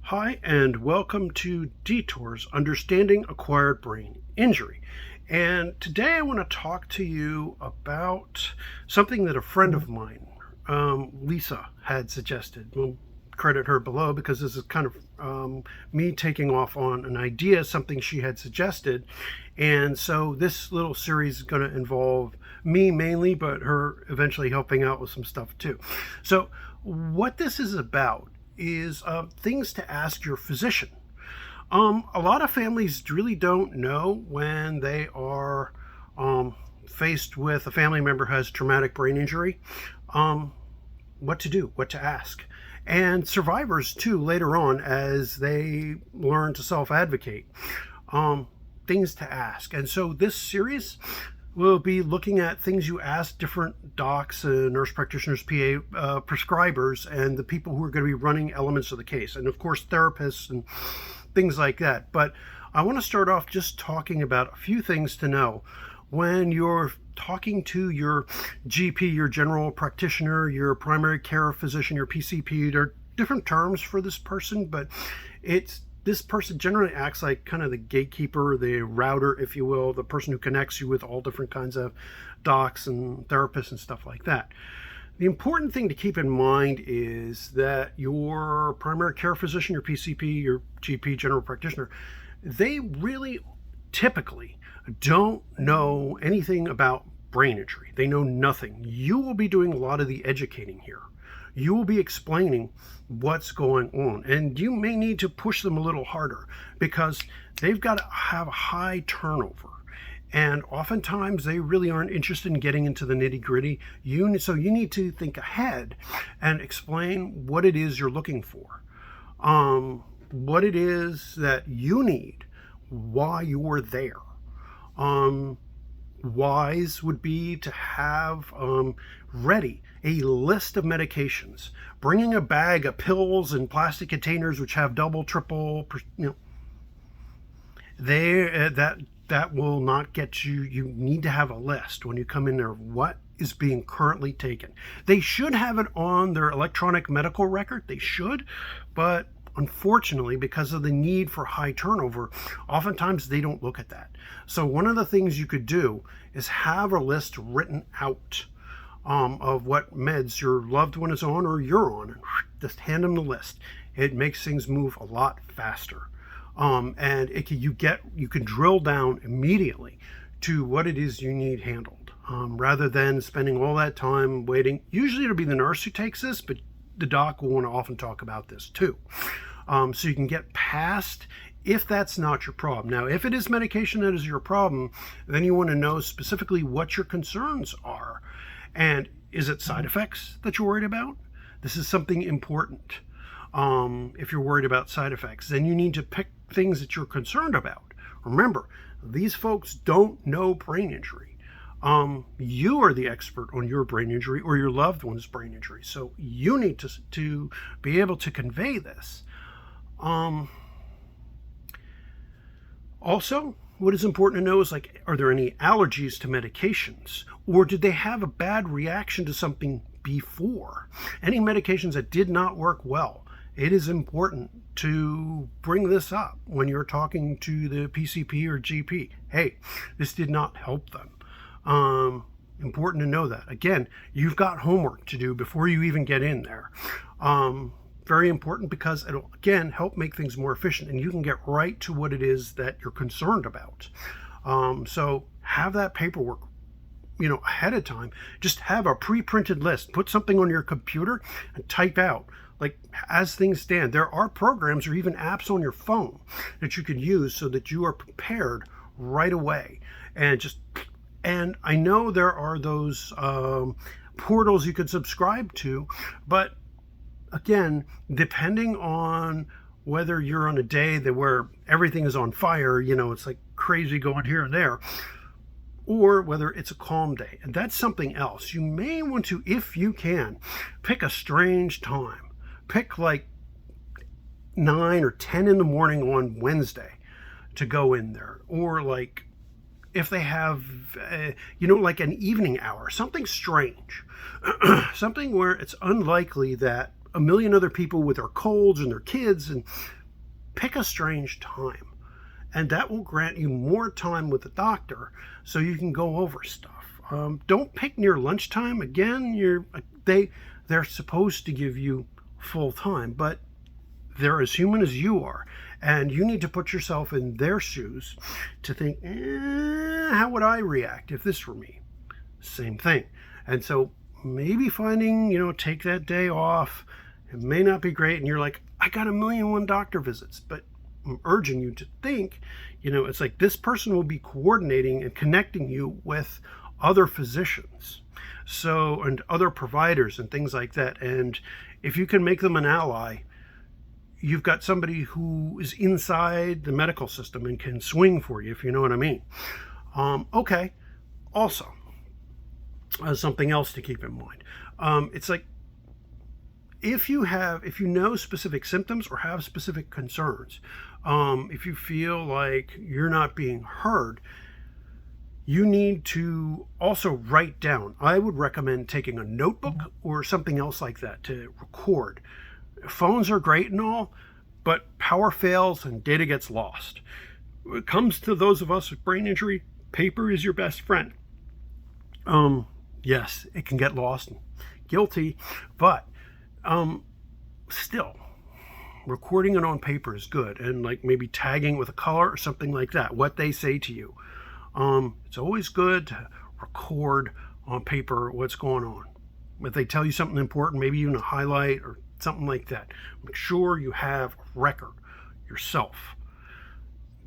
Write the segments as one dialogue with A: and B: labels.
A: Hi, and welcome to Detours, Understanding Acquired Brain Injury. And today I want to talk to you about something that a friend of mine, Lisa, had suggested. We'll credit her below because this is kind of me taking off on an idea, something she had suggested. And so this little series is going to involve me mainly, but her eventually helping out with some stuff too. So, what this is about is things to ask your physician. A lot of families really don't know when they are faced with a family member who has traumatic brain injury, what to do, what to ask. And survivors too, later on, as they learn to self-advocate, things to ask. And so this series we'll be looking at things you ask different docs, nurse practitioners, PA prescribers, and the people who are going to be running elements of the case, and of course therapists and things like that. But I want to start off just talking about a few things to know when you're talking to your GP, your general practitioner, your primary care physician, your PCP. There are different terms for this person, but this person generally acts like kind of the gatekeeper, the router, if you will, the person who connects you with all different kinds of docs and therapists and stuff like that. The important thing to keep in mind is that your primary care physician, your PCP, your GP, general practitioner, they really typically don't know anything about brain injury. They know nothing. You will be doing a lot of the educating here. You will be explaining what's going on, and you may need to push them a little harder because they've got to have a high turnover, and oftentimes they really aren't interested in getting into the nitty-gritty. So you need to think ahead and explain what it is you're looking for, what it is that you need, why you're there. Wise would be to have ready a list of medications, bringing a bag of pills in plastic containers which have double, triple, that will not get you. You need to have a list when you come in there. What is being currently taken? They should have it on their electronic medical record. They should, but unfortunately, because of the need for high turnover, oftentimes they don't look at that. So one of the things you could do is have a list written out of what meds your loved one is on or you're on, and just hand them the list. It makes things move a lot faster, and you can drill down immediately to what it is you need handled, rather than spending all that time waiting. Usually it'll be the nurse who takes this, but the doc will want to often talk about this too. So you can get past if that's not your problem. Now, if it is medication that is your problem, then you want to know specifically what your concerns are. And is it side effects that you're worried about? This is something important. If you're worried about side effects, then you need to pick things that you're concerned about. Remember, these folks don't know brain injury. You are the expert on your brain injury or your loved one's brain injury. So you need to be able to convey this. Also, what is important to know is, like, are there any allergies to medications? Or did they have a bad reaction to something before? Any medications that did not work well? It is important to bring this up when you're talking to the PCP or GP. Hey, this did not help them. Important to know that. Again, you've got homework to do before you even get in there. Very important because it'll, again, help make things more efficient and you can get right to what it is that you're concerned about. So have that paperwork, ahead of time. Just have a pre-printed list. Put something on your computer and type out. Like, as things stand, there are programs or even apps on your phone that you can use so that you are prepared right away. And I know there are those portals you could subscribe to, but again, depending on whether you're on a day where everything is on fire, it's like crazy going here and there, or whether it's a calm day. And that's something else. You may want to, if you can, pick a strange time. Pick like 9 or 10 in the morning on Wednesday to go in there, or like if they have, like an evening hour, something strange, something where it's unlikely that a million other people with their colds and their kids, and pick a strange time. And that will grant you more time with the doctor so you can go over stuff. Don't pick near lunchtime. Again, they're supposed to give you full time, but they're as human as you are. And you need to put yourself in their shoes to think, how would I react if this were me? Same thing. And so maybe finding, take that day off. It may not be great. And you're like, I got 1,000,001 doctor visits. But I'm urging you to think, it's like this person will be coordinating and connecting you with other physicians. And other providers and things like that. And if you can make them an ally, you've got somebody who is inside the medical system and can swing for you, if you know what I mean. Okay. Also, something else to keep in mind. It's like, if you know specific symptoms or have specific concerns, if you feel like you're not being heard, you need to also write down. I would recommend taking a notebook or something else like that to record. Phones are great and all, but power fails and data gets lost. When it comes to those of us with brain injury, paper is your best friend. Yes, it can get lost. Guilty, but still, recording it on paper is good, and like maybe tagging with a color or something like that, what they say to you. It's always good to record on paper what's going on. If they tell you something important, maybe even a highlight or something like that, make sure you have a record yourself.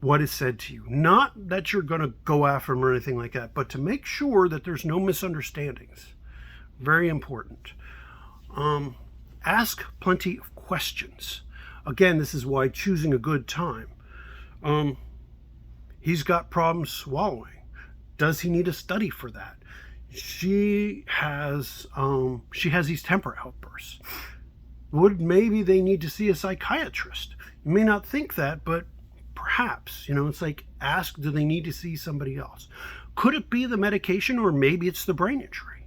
A: What is said to you. Not that you're going to go after them or anything like that, but to make sure that there's no misunderstandings. Very important. Ask plenty of questions. Again, this is why choosing a good time. He's got problems swallowing. Does he need a study for that? She has these temper outbursts. Maybe they need to see a psychiatrist? You may not think that, but perhaps, it's like, ask, do they need to see somebody else? Could it be the medication, or maybe it's the brain injury?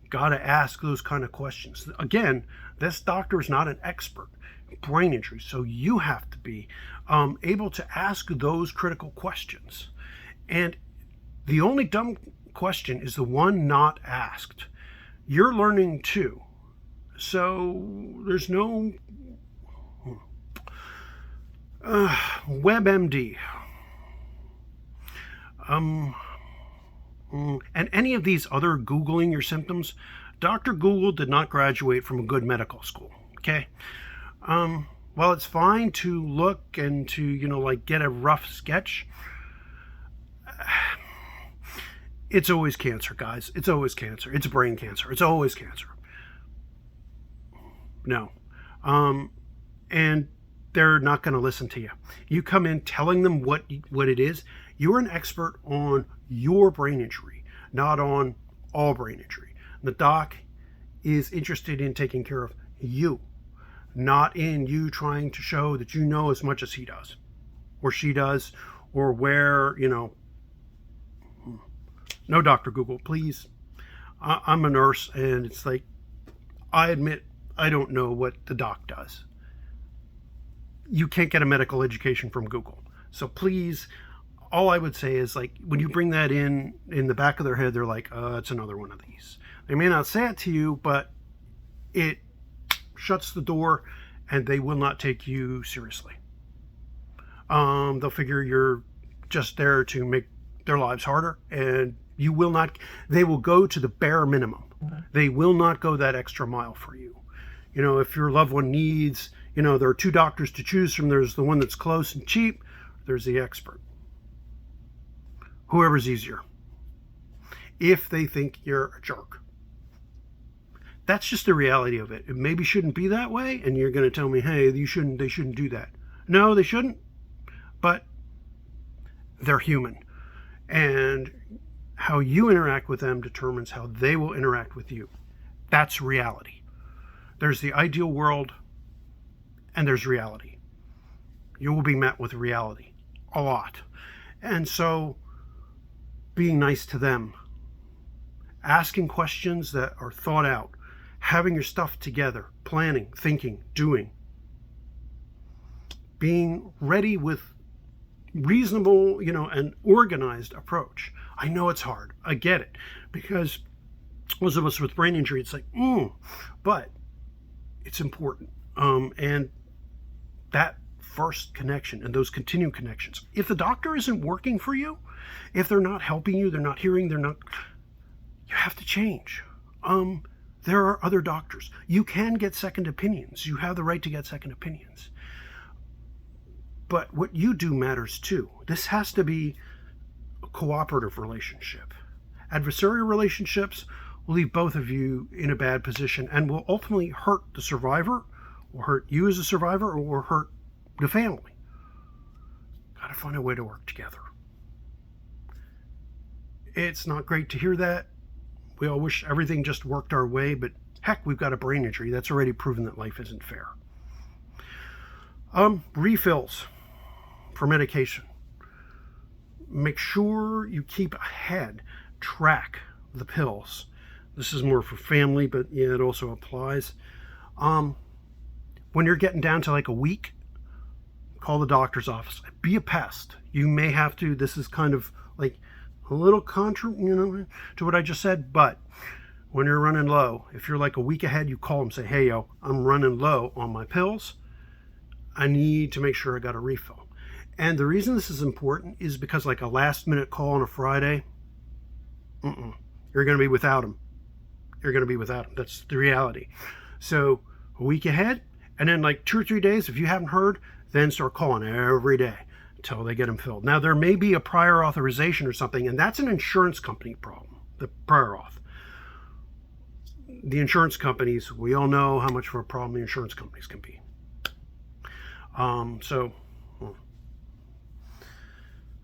A: Got to ask those kind of questions. Again, this doctor is not an expert in brain injury, so you have to be able to ask those critical questions. And the only dumb question is the one not asked. You're learning too. So there's no WebMD. And any of these other Googling your symptoms, Dr. Google did not graduate from a good medical school, okay? While it's fine to look and to, get a rough sketch, it's always cancer, guys. It's always cancer. It's brain cancer. It's always cancer. No. And they're not going to listen to you. You come in telling them what it is. You're an expert on your brain injury, not on all brain injury. The doc is interested in taking care of you, not in you trying to show that you know as much as he does or she does, or where, no, Dr. Google, please. I'm a nurse, and it's like, I admit I don't know what the doc does. You can't get a medical education from Google. So please, all I would say is, like, when you bring that in the back of their head, they're like, it's another one of these. They may not say it to you, but it shuts the door, and they will not take you seriously. They'll figure you're just there to make their lives harder, and they will go to the bare minimum. They will not go that extra mile for you. If your loved one needs, there are two doctors to choose from. There's the one that's close and cheap. There's the expert. Whoever's easier. If they think you're a jerk. That's just the reality of it. It maybe shouldn't be that way, and you're going to tell me, hey, they shouldn't do that. No, they shouldn't. But they're human. And how you interact with them determines how they will interact with you. That's reality. There's the ideal world, and there's reality. You will be met with reality a lot. And so, being nice to them, asking questions that are thought out, having your stuff together, planning, thinking, doing, being ready with reasonable, and organized approach. I know it's hard. I get it, because those of us with brain injury, it's like, but it's important. And that first connection and those continued connections. If the doctor isn't working for you, if they're not helping you, they're not hearing, you have to change. There are other doctors. You can get second opinions. You have the right to get second opinions. But what you do matters too. This has to be a cooperative relationship. Adversarial relationships will leave both of you in a bad position and will ultimately hurt the survivor, or hurt you as a survivor, or hurt the family. Gotta find a way to work together. It's not great to hear that. We all wish everything just worked our way, but heck, we've got a brain injury. That's already proven that life isn't fair. Refills for medication. Make sure you keep track of the pills. This is more for family, but yeah, it also applies. When you're getting down to like a week, call the doctor's office. Be a pest. You may have to. This is kind of like a little contra, to what I just said. But when you're running low, if you're like a week ahead, you call them, say, hey, yo, I'm running low on my pills. I need to make sure I got a refill. And the reason this is important is because like a last minute call on a Friday, you're going to be without them. You're going to be without them. That's the reality. So a week ahead, and then like 2 or 3 days, if you haven't heard, then start calling every day until they get them filled. Now, there may be a prior authorization or something, and that's an insurance company problem, the prior auth. The insurance companies, we all know how much of a problem the insurance companies can be.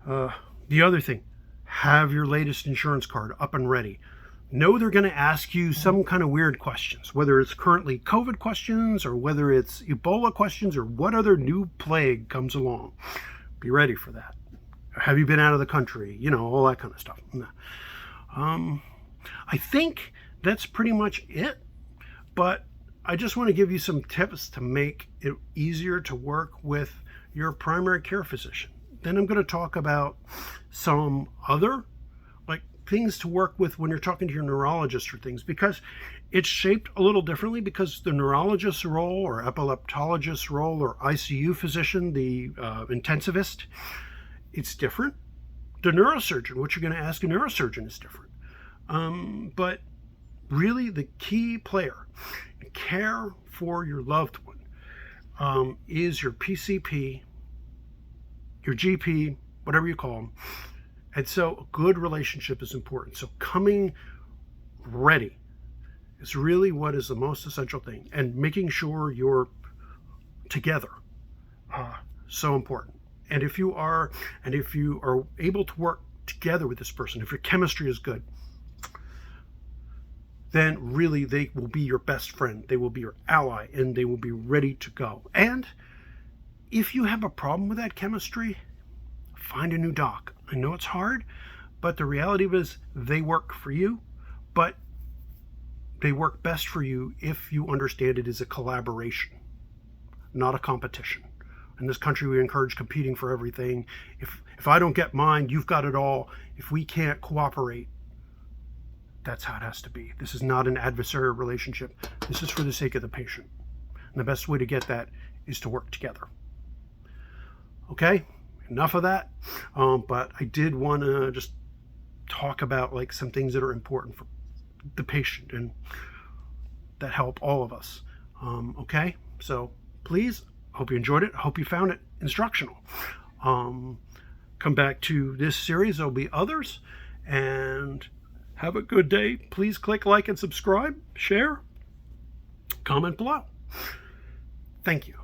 A: The other thing, have your latest insurance card up and ready. Know they're going to ask you some kind of weird questions, whether it's currently COVID questions or whether it's Ebola questions or what other new plague comes along. Be ready for that. Have you been out of the country? All that kind of stuff. I think that's pretty much it, but I just want to give you some tips to make it easier to work with your primary care physician. Then I'm going to talk about some other things to work with when you're talking to your neurologist or things, because it's shaped a little differently, because the neurologist's role or epileptologist's role or ICU physician, the intensivist, it's different. The neurosurgeon, what you're going to ask a neurosurgeon is different. But really the key player in care for your loved one is your PCP, your GP, whatever you call them. And so a good relationship is important. So coming ready is really what is the most essential thing. And making sure you're together, so important. And if you are able to work together with this person, if your chemistry is good, then really they will be your best friend. They will be your ally, and they will be ready to go. And if you have a problem with that chemistry, find a new doc. I know it's hard, but the reality is they work for you, but they work best for you if you understand it as a collaboration, not a competition. In this country, we encourage competing for everything. If I don't get mine, you've got it all. If we can't cooperate, that's how it has to be. This is not an adversarial relationship. This is for the sake of the patient. And the best way to get that is to work together. Okay? Enough of that, but I did want to just talk about some things that are important for the patient and that help all of us. Okay, so please, hope you enjoyed it. Hope you found it instructional. Come back to this series. There'll be others, and have a good day. Please click like and subscribe, share, comment below. Thank you.